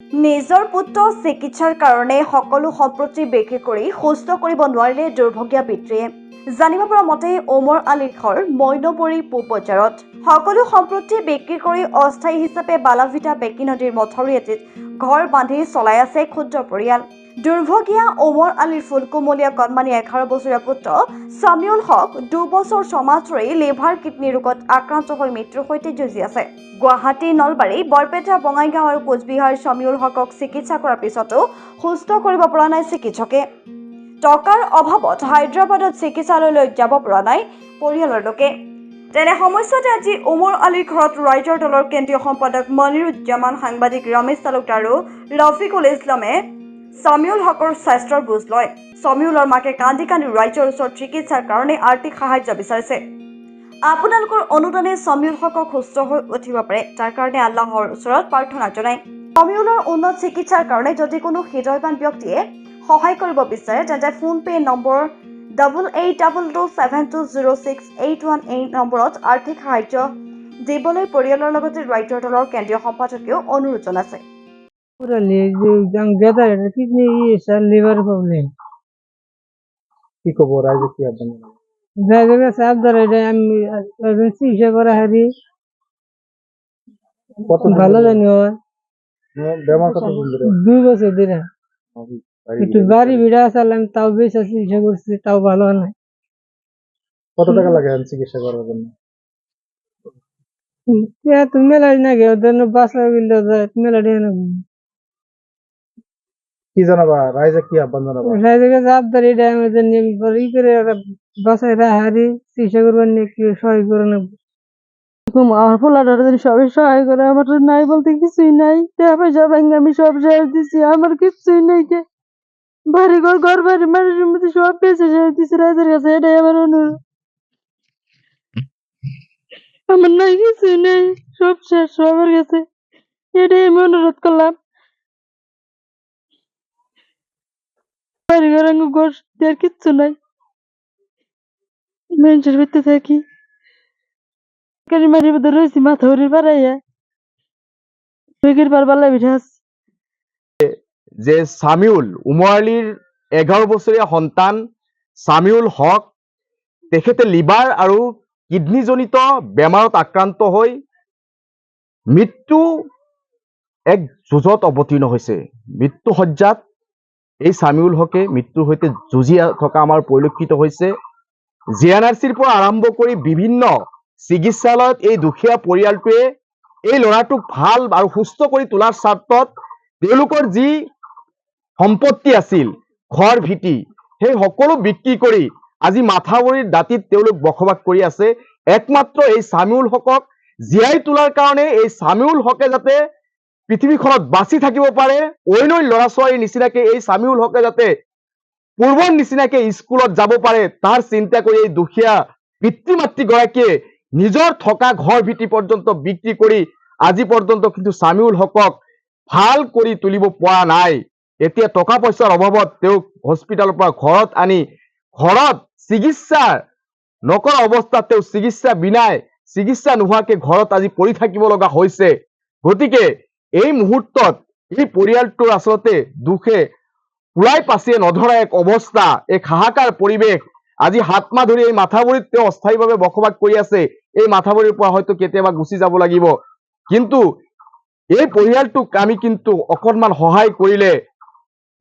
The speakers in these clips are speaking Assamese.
নিজৰ পুত্ৰ চিকিৎসাৰ কাৰণে সকলো সম্পত্তি বিক্ৰী কৰি সুস্থ কৰিব নোৱাৰিলে দুৰ্ভগীয়া পিতৃয়ে। জানিব পৰা মতে ওমৰ আলীৰ ঘৰ মইনবৰী পূব বজাৰত। সকলো সম্পত্তি বিক্ৰী কৰি অস্থায়ী হিচাপে বালাভিটা বেকী নদীৰ মথাউৰি এটিত ঘৰ বান্ধি চলাই আছে ক্ষুদ্ৰ পৰিয়াল। দুৰ্ভগীয়া ওমৰ আলীৰ ফুলকুমলীয়া কণমানি 11 বছৰীয়া পুত্ৰ ছামিউল হক 2 বছৰ 6 মাহ ধৰি লিভাৰ কিডনী ৰোগত আক্ৰান্ত হৈ মৃত্যুৰ সৈতে যুঁজি আছে। গুৱাহাটী, নলবাৰী, বৰপেটা, বঙাইগাঁও আৰু কোচবিহাৰ ছামিউল হকক চিকিৎসা কৰাৰ পিছতো সুস্থ কৰিব পৰা নাই চিকিৎসকে। টকাৰ অভাৱত হায়দৰাবাদত চিকিৎসালয়লৈ যাব পৰা নাই পৰিয়ালৰ লোকে। তেনে সমস্যাতে আজি ওমৰ আলীৰ ঘৰত ৰাইজৰ দলৰ কেন্দ্ৰীয় সম্পাদক মনিৰুজ্জামান, সাংবাদিক ৰমেশ তালুকদাৰ আৰু ৰফিকুল ইছলামে ছামিউল হকৰ স্বাস্থ্যৰ বুজ লয়। ছামিউলৰ মাকে কান্দি কান্দি ৰাইজৰ ওচৰত চিকিৎসাৰ কাৰণে আৰ্থিক সাহায্য বিচাৰিছে। আপোনালোকৰ অনুদানে ছামিউল হকক সুস্থ হৈ উঠিব পাৰে, তাৰ কাৰণে আল্লাহৰ ওচৰত প্ৰাৰ্থনা জনায়। ছামিউলৰ উন্নত চিকিৎসাৰ কাৰণে যদি কোনো হৃদয়বান ব্যক্তিয়ে সহায় কৰিব বিচাৰে তেন্তে ফোনপে নম্বৰ 8822720681 নম্বৰত আৰ্থিক সাহায্য দিবলৈ পৰিয়ালৰ লগতে ৰাইজৰ দলৰ কেন্দ্ৰীয় সম্পাদকেও অনুৰোধ জনাইছে। লিভার প্রবলেম কি কব রাইজে কি আপনার জায়গাটা চাপ ধরে আমি চিকিৎসা করা হারি কত ভালো জানি হয় বেমার কত দিন ধরে 2 বছর ধরে একটু বাড়ি ভিড়া চালাম, তাও বেশ চিকিৎসা করছি, তাও ভালো হয় না। কত টাকা লাগে চিকিৎসা করার জন্য? তুমি মেলা না গে ওদের বাসা বিল মেলা দিয়ে না কি জানাবা রাইজে কি আহ্বান জানাবা? জায়গাটা চাপ ধরে এটা আমাদের ই করে বাসায় হারি চিকিৎসা করবার নিয়ে কি সহায় করে না। আমার পোলাটার যদি সবাই সহায় করে, আমার নাই বলতে কিছুই নাই। টাকা পয়সা ভাঙে আমি সব শেষ দিছি, আমার কিছুই নেই। বাড়ি ঘর বাড়ি মানুষের মধ্যে সব বেঁচে শেষ দিছি রাজের কাছে, এটাই আমার অনুরোধ। আমার নাই কিছুই নেই, সব শেষ সবার কাছে, এটাই আমি অনুরোধ করলাম। বাড়ি ঘর ঘর দেওয়ার কিচ্ছু নাই, মানুষের ভিতরে থাকি মাঝে মধ্যে রয়েছি মাথা উড়ি বাড়াইয়া বেগের পার বাল্লা বিঠা আছে। যে ছামিউল ওমৰ আলীৰ 11 বছৰীয়া সন্তান ছামিউল হক তেখেতে লিভাৰ আৰু কিডনীজনিত বেমাৰত আক্ৰান্ত হৈ মৃত্যু এক যুঁজত অৱতীৰ্ণ হৈছে। মৃত্যু সজ্জাত এই ছামিউল হকে মৃত্যুৰ সৈতে যুঁজি থকা আমাৰ পৰিলক্ষিত হৈছে। জিএনআৰচিৰ পৰা আৰম্ভ কৰি বিভিন্ন চিকিৎসালয়ত এই দুখীয়া পৰিয়ালটোৱে এই ল'ৰাটোক ভাল আৰু সুস্থ কৰি তোলাৰ স্বাৰ্থত তেওঁলোকৰ যি সম্পত্তি আছিল, ঘৰ ভিটি, সেই সকলো বিক্ৰী কৰি আজি মাথাউৰিৰ দাঁতিত তেওঁলোক বসবাস কৰি আছে। একমাত্ৰ এই ছামিউল হকক জীয়াই তোলাৰ কাৰণে এই ছামিউল হকে যাতে পৃথিৱীখনত বাচি থাকিব পাৰে, অইন ল'ৰা ছোৱালীৰ নিচিনাকে এই ছামিউল হকে যাতে পূৰ্বৰ নিচিনাকে স্কুলত যাব পাৰে, তাৰ চিন্তা কৰি এই দুখীয়া পিতৃ মাতৃগৰাকীয়ে নিজৰ থকা ঘৰ ভিটি পৰ্যন্ত বিক্ৰী কৰি আজি পৰ্যন্ত কিন্তু ছামিউল হকক ভাল কৰি তুলিব পৰা নাই। এতিয়া টকা পইচাৰ অভাৱত তেওঁক হস্পিটালৰ পৰা ঘৰত আনি ঘৰত চিকিৎসা নকৰা অৱস্থাত তেওঁ চিকিৎসা বিনাই চিকিৎসা নোহোৱাকে ঘৰত আজি পৰি থাকিব লগা হৈছে। গতিকে এই মুহূৰ্তত এই পৰিয়ালটোৰ আচলতে দুখে ওলাই পাছিয়ে নধৰা এক অৱস্থা, এক হাহাকাৰ পৰিৱেশ। আজি 7 মাহ ধৰি এই মাথাউৰিত তেওঁ অস্থায়ীভাৱে বসবাস কৰি আছে। এই মাথাউৰিৰ পৰা হয়তো কেতিয়াবা গুচি যাব লাগিব, কিন্তু এই পৰিয়ালটোক আমি কিন্তু অকণমান সহায় কৰিলে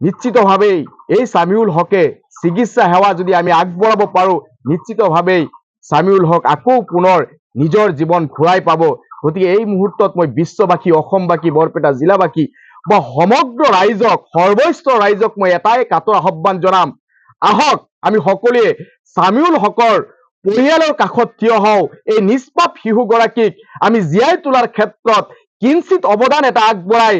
নিশ্চিতভাৱেই এই ছামিউল হকে চিকিৎসা সেৱা যদি আমি আগবঢ়াব পাৰো, নিশ্চিতভাৱেই ছামিউল হক আকৌ পুনৰ নিজৰ জীৱন ঘূৰাই পাব। গতিকে এই মুহূৰ্তত মই বিশ্ববাসী, অসমবাসী, বৰপেটা জিলাবাসী বা সমগ্ৰ ৰাইজক, সৰ্বস্ত ৰাইজক মই এটাই কাতৰ আহ্বান জনাম, আহক আমি সকলোৱে ছামিউল হকৰ পৰিয়ালৰ কাষত থিয় হওঁ। এই নিষ্পাপ শিশুগৰাকীক আমি জীয়াই তোলাৰ ক্ষেত্ৰত কিঞ্চিত অৱদান এটা আগবঢ়াই